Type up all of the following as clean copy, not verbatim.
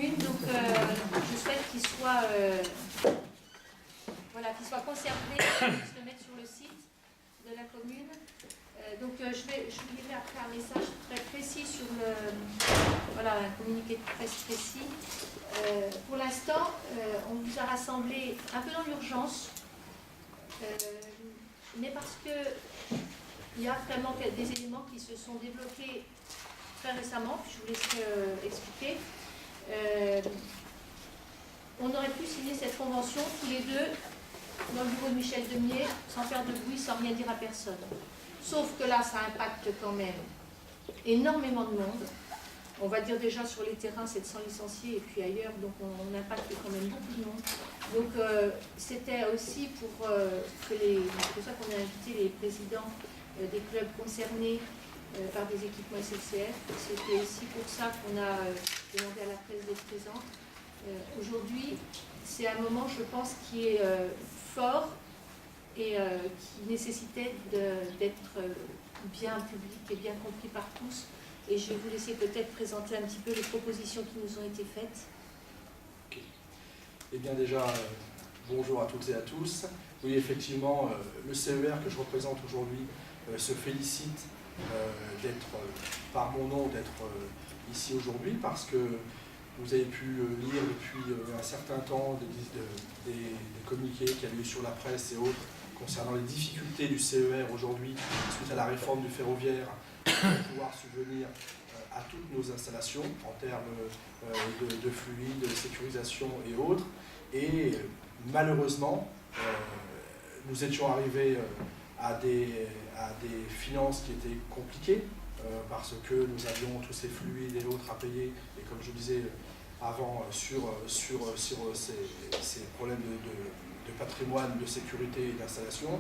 commune, donc je souhaite qu'il soit, voilà, qu'il soit conservé, qu'on puisse le mettre sur le site de la commune. Donc je lirai après un message très précis sur voilà, un communiqué de presse précis. Pour l'instant, on vous a rassemblé un peu dans l'urgence, mais parce que il y a vraiment des éléments qui se sont débloqués très récemment, puis je vous laisserai expliquer. On aurait pu signer cette convention tous les deux dans le bureau de Michel Demier, sans faire de bruit, sans rien dire à personne. Sauf que là, ça impacte quand même énormément de monde. On va dire déjà sur les terrains 700 licenciés et puis ailleurs, donc on impacte quand même beaucoup de monde. Donc c'était aussi pour c'est pour ça qu'on a invité les présidents des clubs concernés par des équipements SNCF. C'était aussi pour ça qu'on a demandé à la presse d'être présente. Aujourd'hui, c'est un moment, je pense, qui est fort et qui nécessitait d'être bien public et bien compris par tous. Et je vais vous laisser peut-être présenter un petit peu les propositions qui nous ont été faites. Okay. Eh bien déjà, bonjour à toutes et à tous. Oui, effectivement, le CER que je représente aujourd'hui se félicite d'être, par mon nom, d'être ici aujourd'hui parce que vous avez pu lire depuis un certain temps des communiqués qu'il y avait eu sur la presse et autres concernant les difficultés du CER aujourd'hui suite à la réforme du ferroviaire pour pouvoir subvenir à toutes nos installations en termes de fluides, de sécurisation et autres. Et malheureusement, nous étions arrivés à des finances qui étaient compliquées parce que nous avions tous ces fluides et autres à payer. Et comme je disais avant, sur ces problèmes de patrimoine, de sécurité et d'installation.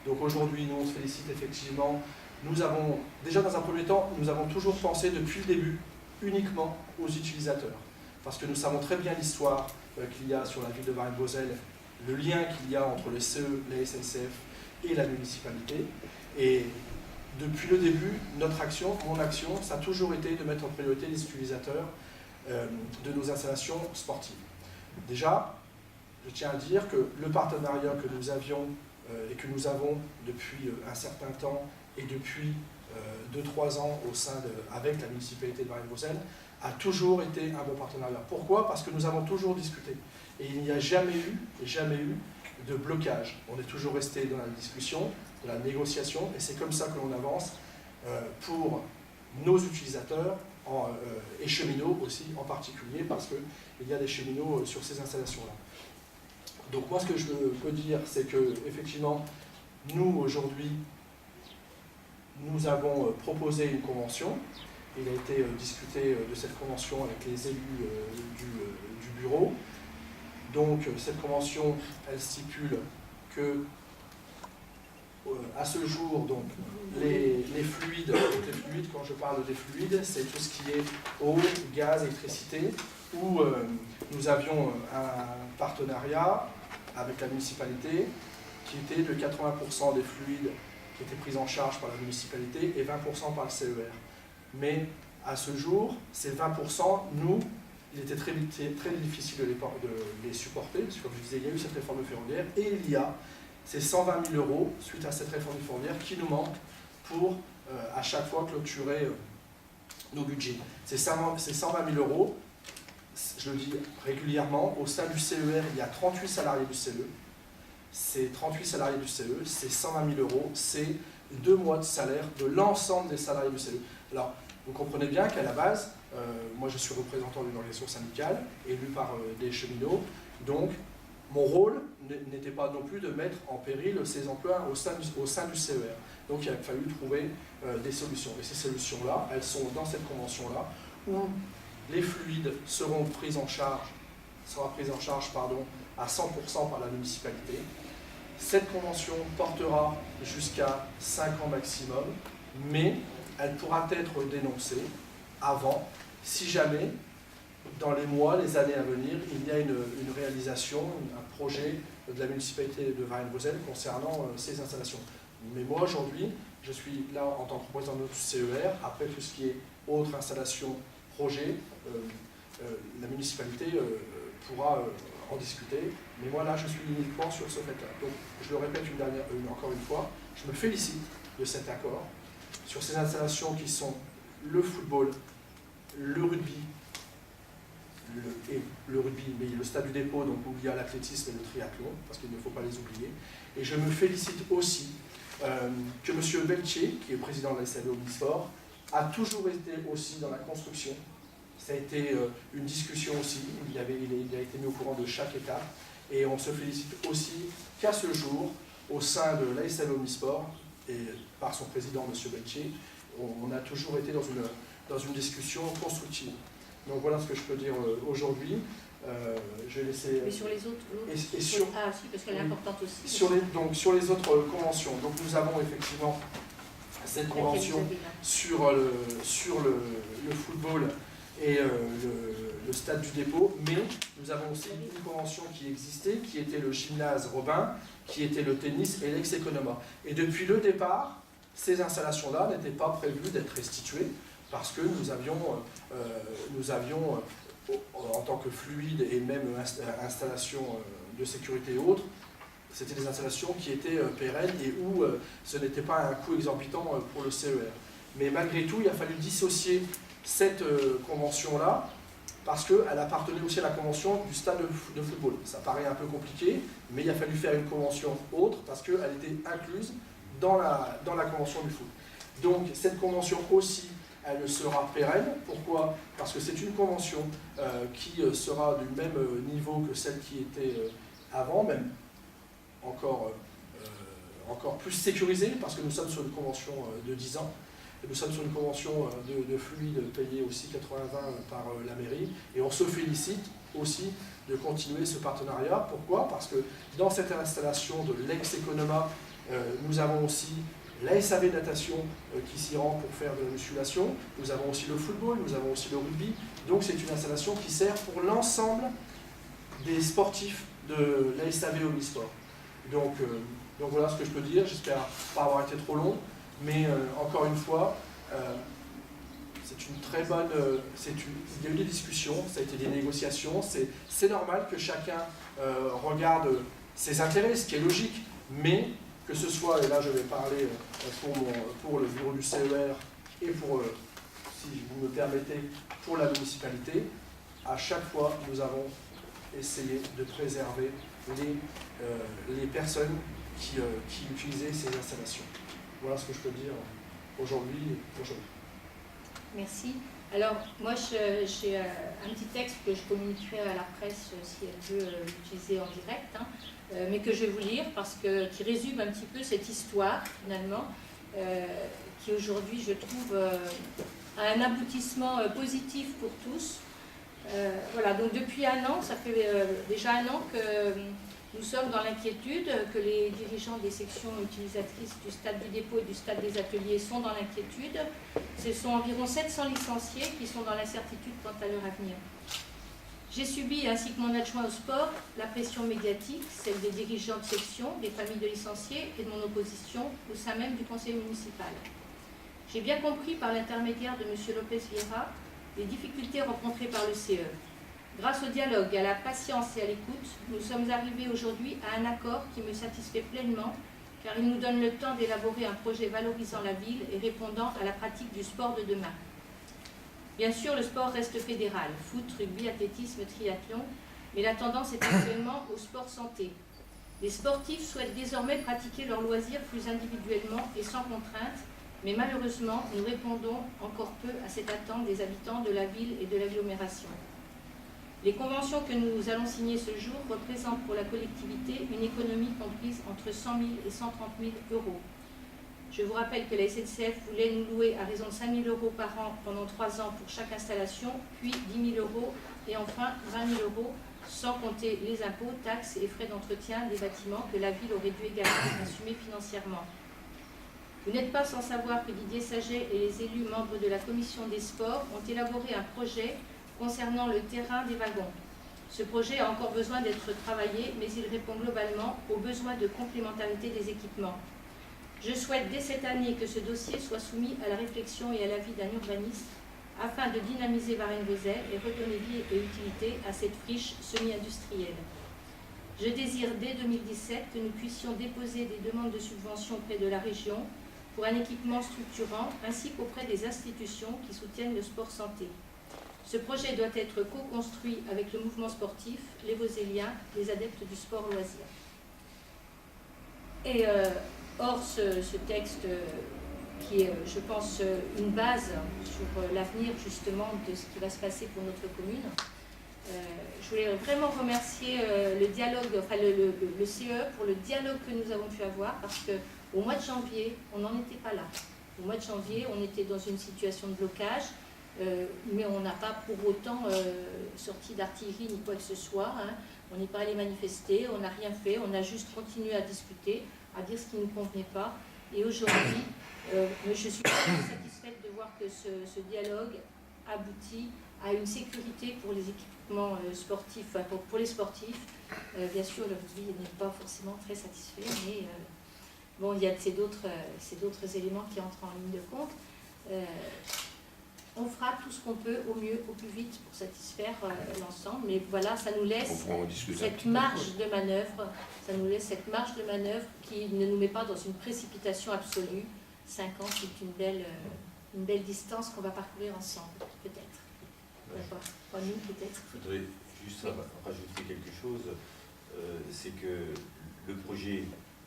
Donc aujourd'hui, nous on se félicite effectivement. Nous avons, déjà dans un premier temps, nous avons toujours pensé depuis le début uniquement aux utilisateurs. Parce que nous savons très bien l'histoire qu'il y a sur la ville de Varennes-Vauzelles, le lien qu'il y a entre le CE, la SNCF et la municipalité. Et depuis le début, notre action, mon action, ça a toujours été de mettre en priorité les utilisateurs de nos installations sportives. Déjà, je tiens à dire que le partenariat que nous avions et que nous avons depuis un certain temps et depuis 2-3 ans avec la municipalité de Varennes-Vauzelles a toujours été un bon partenariat. Pourquoi? Parce que nous avons toujours discuté. Et il n'y a jamais eu de blocage. On est toujours resté dans la discussion, dans la négociation, et c'est comme ça que l'on avance pour nos utilisateurs et cheminots aussi en particulier, parce qu'il y a des cheminots sur ces installations-là. Donc moi, ce que je peux dire, c'est que effectivement, nous, aujourd'hui, nous avons proposé une convention. Il a été discuté de cette convention avec les élus du bureau. Donc cette convention, elle stipule que à ce jour, donc, les fluides, quand je parle des fluides, c'est tout ce qui est eau, gaz, électricité, où nous avions un partenariat avec la municipalité qui était de 80% des fluides qui étaient pris en charge par la municipalité et 20% par le CER. Mais à ce jour, ces 20%, nous, il était très difficile de les supporter, parce que comme je disais, il y a eu cette réforme ferroviaire, et il y a ces 120 000 € suite à cette réforme ferroviaire qui nous manquent pour à chaque fois clôturer nos budgets. Ces 120 000 €, je le dis régulièrement, au sein du CER, il y a 38 salariés du CE. Ces 38 salariés du CE, ces 120 000 €, c'est 2 mois de salaire de l'ensemble des salariés du CE. Alors, vous comprenez bien qu'à la base, moi je suis représentant d'une organisation syndicale, élu par des cheminots, donc mon rôle n'était pas non plus de mettre en péril ces emplois au sein du CER. Donc il a fallu trouver des solutions. Et ces solutions-là, elles sont dans cette convention-là, où les fluides seront pris en charge, à 100% par la municipalité. Cette convention portera jusqu'à 5 ans maximum, mais elle pourra être dénoncée avant, si jamais, dans les mois, les années à venir, il y a une réalisation, un projet de la municipalité de Varennes-Vauzelles concernant ces installations. Mais moi, aujourd'hui, je suis là en tant que représentant du CER, après tout ce qui est autre installation, projet, la municipalité pourra en discuter. Mais moi là, je suis uniquement sur ce fait-là. Donc je le répète encore une fois, je me félicite de cet accord sur ces installations qui sont le football, le rugby, mais le stade du dépôt, donc où il y a l'athlétisme et le triathlon, parce qu'il ne faut pas les oublier. Et je me félicite aussi que M. Beltier, qui est président de la SAV Omnisport, a toujours été aussi dans la construction. Ça a été une discussion aussi, il a été mis au courant de chaque étape, et on se félicite aussi qu'à ce jour, au sein de la SAV Omnisport, et par son président, M. Beltier, on a toujours été dans une discussion constructive. Donc voilà ce que je peux dire aujourd'hui. Je vais laisser... Mais sur les autres Ah si, parce qu'elle est importante aussi. Sur les autres conventions. Donc nous avons effectivement cette convention sur le football et le stade du dépôt, mais nous avons aussi une convention qui existait, qui était le gymnase Robin, qui était le tennis et l'ex-Economa. Et depuis le départ, ces installations-là n'étaient pas prévues d'être restituées, parce que nous avions en tant que fluide et même installation de sécurité et autres, c'était des installations qui étaient pérennes et où ce n'était pas un coût exorbitant pour le CER. Mais malgré tout, il a fallu dissocier cette convention-là parce qu'elle appartenait aussi à la convention du stade de football. Ça paraît un peu compliqué, mais il a fallu faire une convention autre parce qu'elle était incluse dans la convention du foot. Donc cette convention aussi, elle sera pérenne. Pourquoi? Parce que c'est une convention qui sera du même niveau que celle qui était avant, même encore plus sécurisée, parce que nous sommes sur une convention de 10 ans. Et nous sommes sur une convention de fluide payée aussi 80-20 par la mairie. Et on se félicite aussi de continuer ce partenariat. Pourquoi? Parce que dans cette installation de l'ex-Economa, nous avons aussi la SAV Natation qui s'y rend pour faire de la musculation, nous avons aussi le football, nous avons aussi le rugby, donc c'est une installation qui sert pour l'ensemble des sportifs de la SAV Omnisport. Donc voilà ce que je peux dire, j'espère pas avoir été trop long, mais encore une fois, c'est une très bonne... il y a eu des discussions, ça a été des négociations, c'est normal que chacun regarde ses intérêts, ce qui est logique, mais que ce soit, et là je vais parler pour le bureau du CER et pour, si vous me permettez, pour la municipalité, à chaque fois nous avons essayé de préserver les personnes qui utilisaient ces installations. Voilà ce que je peux dire aujourd'hui. Merci. Alors, moi, j'ai un petit texte que je communiquerai à la presse si elle veut l'utiliser en direct, mais que je vais vous lire qui résume un petit peu cette histoire, finalement, qui aujourd'hui, je trouve, a un aboutissement positif pour tous. Voilà, donc depuis un an, ça fait déjà un an que nous sommes dans l'inquiétude, que les dirigeants des sections utilisatrices du stade du dépôt et du stade des ateliers sont dans l'inquiétude. Ce sont environ 700 licenciés qui sont dans l'incertitude quant à leur avenir. J'ai subi, ainsi que mon adjoint au sport, la pression médiatique, celle des dirigeants de section, des familles de licenciés et de mon opposition au sein même du conseil municipal. J'ai bien compris par l'intermédiaire de M. Lopez Vieira les difficultés rencontrées par le CE. Grâce au dialogue, à la patience et à l'écoute, nous sommes arrivés aujourd'hui à un accord qui me satisfait pleinement, car il nous donne le temps d'élaborer un projet valorisant la ville et répondant à la pratique du sport de demain. Bien sûr, le sport reste fédéral, foot, rugby, athlétisme, triathlon, mais la tendance est actuellement au sport santé. Les sportifs souhaitent désormais pratiquer leurs loisirs plus individuellement et sans contrainte, mais malheureusement, nous répondons encore peu à cette attente des habitants de la ville et de l'agglomération. Les conventions que nous allons signer ce jour représentent pour la collectivité une économie comprise entre 100 000 et 130 000 euros. Je vous rappelle que la SNCF voulait nous louer à raison de 5 000 euros par an pendant 3 ans pour chaque installation, puis 10 000 euros et enfin 20 000 euros, sans compter les impôts, taxes et frais d'entretien des bâtiments que la ville aurait dû également assumer financièrement. Vous n'êtes pas sans savoir que Didier Saget et les élus membres de la commission des sports ont élaboré un projet concernant le terrain des wagons. Ce projet a encore besoin d'être travaillé, mais il répond globalement aux besoins de complémentarité des équipements. Je souhaite dès cette année que ce dossier soit soumis à la réflexion et à l'avis d'un urbaniste afin de dynamiser Varennes-Vauzelles et redonner vie et utilité à cette friche semi-industrielle. Je désire dès 2017 que nous puissions déposer des demandes de subvention auprès de la région pour un équipement structurant ainsi qu'auprès des institutions qui soutiennent le sport santé. Ce projet doit être co-construit avec le mouvement sportif, les Vauzelliens, les adeptes du sport loisir. Et hors ce texte qui est, je pense, une base sur l'avenir justement de ce qui va se passer pour notre commune, je voulais vraiment remercier le dialogue, enfin le CE pour le dialogue que nous avons pu avoir, parce qu'au mois de janvier, on n'en était pas là. Au mois de janvier, on était dans une situation de blocage, mais on n'a pas pour autant sorti d'artillerie ni quoi que ce soit. Hein. On n'est pas allé manifester, on n'a rien fait, on a juste continué à discuter, à dire ce qui ne nous convenait pas. Et aujourd'hui, je suis très satisfaite de voir que ce dialogue aboutit à une sécurité pour les équipements sportifs, pour les sportifs. Bien sûr, le rugby n'est pas forcément très satisfait, mais bon, il y a ces d'autres éléments qui entrent en ligne de compte. On fera tout ce qu'on peut au mieux, au plus vite pour satisfaire l'ensemble. Mais voilà, ça nous laisse cette marge de manœuvre. Ça nous laisse cette marge de manœuvre qui ne nous met pas dans une précipitation absolue. 5 ans, c'est une belle distance qu'on va parcourir ensemble, peut-être. Pas nous, peut-être. Je voudrais juste rajouter quelque chose. C'est que le projet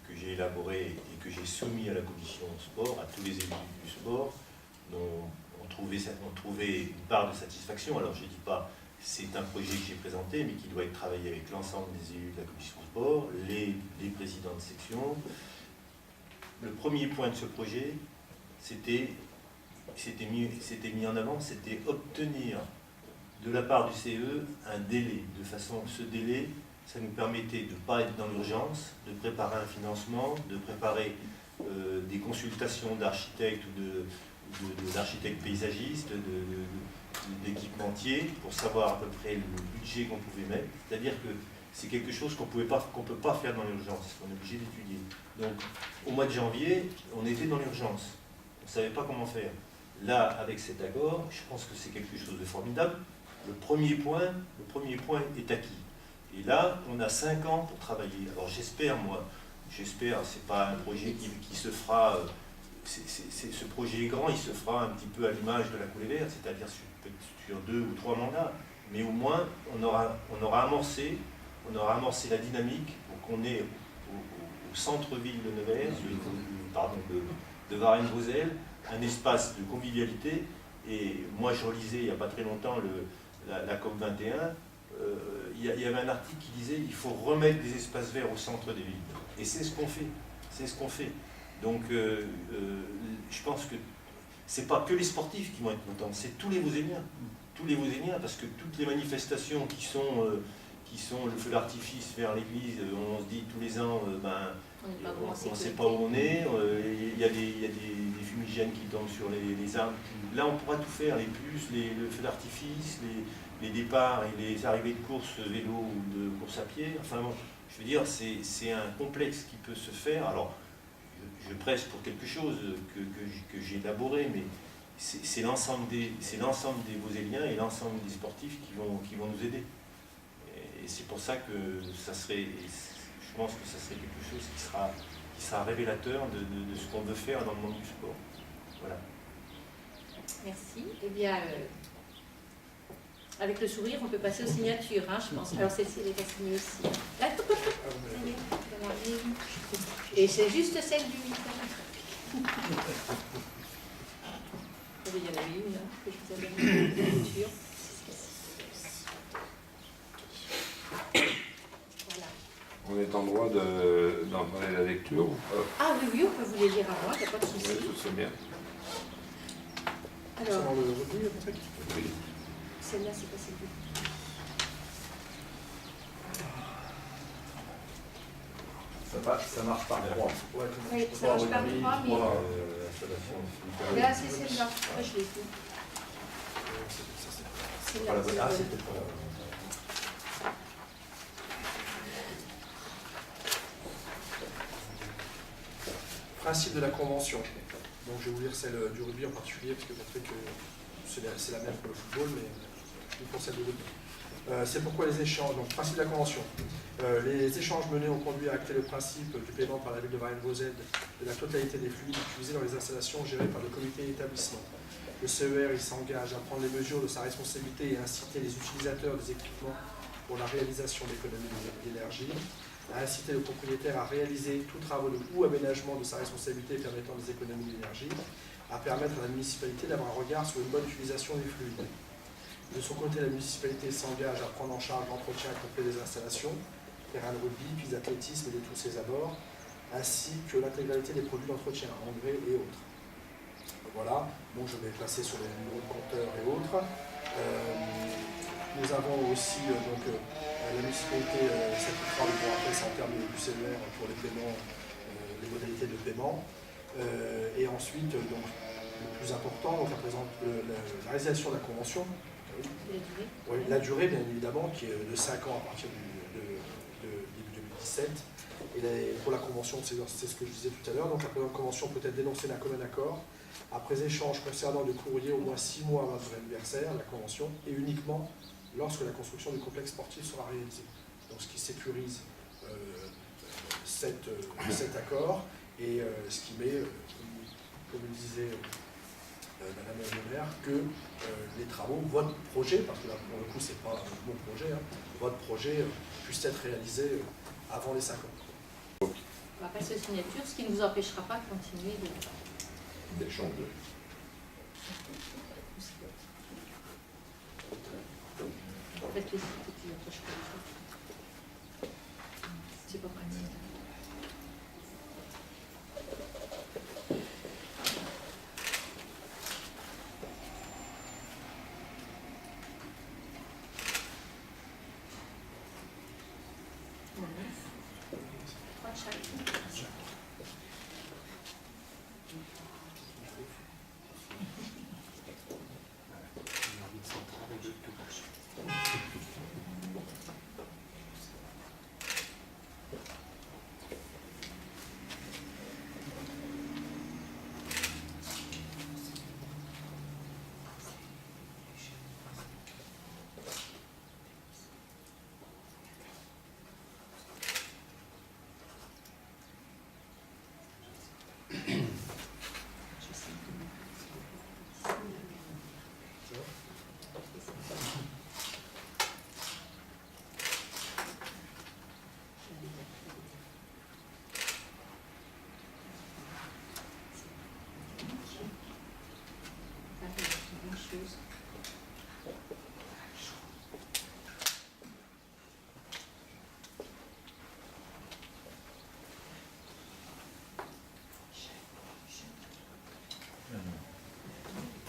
que j'ai élaboré et que j'ai soumis à la commission sport, à tous les élus du sport, ont trouvé une part de satisfaction. Alors je ne dis pas c'est un projet que j'ai présenté, mais qui doit être travaillé avec l'ensemble des élus de la commission sport, les présidents de section. Le premier point de ce projet, c'était mis en avant, c'était obtenir de la part du CE un délai, de façon que ce délai, ça nous permettait de ne pas être dans l'urgence, de préparer un financement, de préparer des consultations d'architectes ou d'architectes paysagistes, d'équipementiers, pour savoir à peu près le budget qu'on pouvait mettre. C'est-à-dire que c'est quelque chose qu'on ne peut pas faire dans l'urgence, on est obligé d'étudier. Donc, au mois de janvier, on était dans l'urgence. On ne savait pas comment faire. Là, avec cet accord, je pense que c'est quelque chose de formidable. Le premier point est acquis. Et là, on a 5 ans pour travailler. Alors j'espère, c'est pas un projet qui se fera, ce projet est grand, il se fera un petit peu à l'image de la coulée verte, c'est-à-dire sur 2 ou 3 mandats. Mais au moins, on aura amorcé la dynamique pour qu'on ait au centre-ville de Nevers, de Varennes-Vauzelles, un espace de convivialité. Et moi, je relisais il n'y a pas très longtemps la COP 21, il y avait un article qui disait qu'il faut remettre des espaces verts au centre des villes. Et c'est ce qu'on fait. Donc, je pense que ce n'est pas que les sportifs qui vont être contents, c'est tous les Vauzelliens. Parce que toutes les manifestations qui sont le feu d'artifice vers l'église, on se dit tous les ans, on ne sait pas où on est, il y a des fumigènes qui tombent sur les arbres. Là, on pourra tout faire, les puces, le feu d'artifice, les départs et les arrivées de course vélo ou de course à pied. Enfin bon, je veux dire, c'est un complexe qui peut se faire. Alors, je presse pour quelque chose que j'ai élaboré, mais c'est l'ensemble des Vauzelliens et l'ensemble des sportifs qui vont nous aider. Et c'est pour ça que je pense que ça serait quelque chose qui sera révélateur de ce qu'on veut faire dans le monde du sport. Voilà. Merci. Eh bien, avec le sourire, on peut passer aux signatures, hein, je pense. Alors, celle-ci, elle est signée aussi. Là, et c'est juste celle du militaire. Il y en avait une, hein, que je vous avais mis de signature. Voilà. On est en droit d'en parler la lecture ou pas? Ah oui, on peut vous les lire avant, il n'y a pas de souci. Oui, c'est bien. Alors, le revenu, peut-être? Oui. celle-là, c'est pas celle-là. Ça marche par 3. Oui, ça marche par 3, mais là, c'est celle-là. Moi, je l'ai fait. Celle-là, c'est Principe de la convention. Donc je vais vous lire celle du rugby en particulier, parce que montrer que c'est la même pour le football, mais plus pour celle de rugby. C'est pourquoi les échanges, donc principe de la convention. Les échanges menés ont conduit à acter le principe du paiement par la ville de Varennes-Vauzelles de la totalité des fluides utilisés dans les installations gérées par le comité d'établissement. Le CER il s'engage à prendre les mesures de sa responsabilité et à inciter les utilisateurs des équipements pour la réalisation d'économies d'énergie, à inciter le propriétaire à réaliser tout travaux ou aménagement de sa responsabilité permettant des économies d'énergie, à permettre à la municipalité d'avoir un regard sur une bonne utilisation des fluides. De son côté, la municipalité s'engage à prendre en charge l'entretien complet des installations, terrain de rugby, pistes d'athlétisme et de tous ses abords, ainsi que l'intégralité des produits d'entretien, engrais et autres. Voilà, bon, je vais passer sur les numéros de compteurs et autres. Nous avons aussi la municipalité s'appliquera, bon, après c'est en termes du CER pour les paiements, les modalités de paiement. Et ensuite, donc, le plus important, donc, la réalisation de la convention. Oui, la durée, bien évidemment, qui est de 5 ans à partir de début 2017. Et pour la convention, c'est ce que je disais tout à l'heure. Donc la présente convention peut être dénoncée d'un commun accord après échange concernant le courrier au moins 6 mois avant son anniversaire, la convention, et uniquement lorsque la construction du complexe sportif sera réalisée. Donc ce qui sécurise cet accord et ce qui met, comme le disait Madame le maire, que les travaux, votre projet, parce que là pour le coup c'est pas mon projet, hein, votre projet puisse être réalisé avant les 5 ans. On va passer aux signatures, ce qui ne vous empêchera pas de continuer D'échanger. Faites les petits, après je peux le faire. C'est pas pratique. Trois de chaque.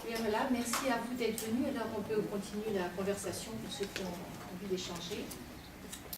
Bien voilà, merci à vous d'être venus. Alors on peut continuer la conversation pour ceux qui ont envie d'échanger.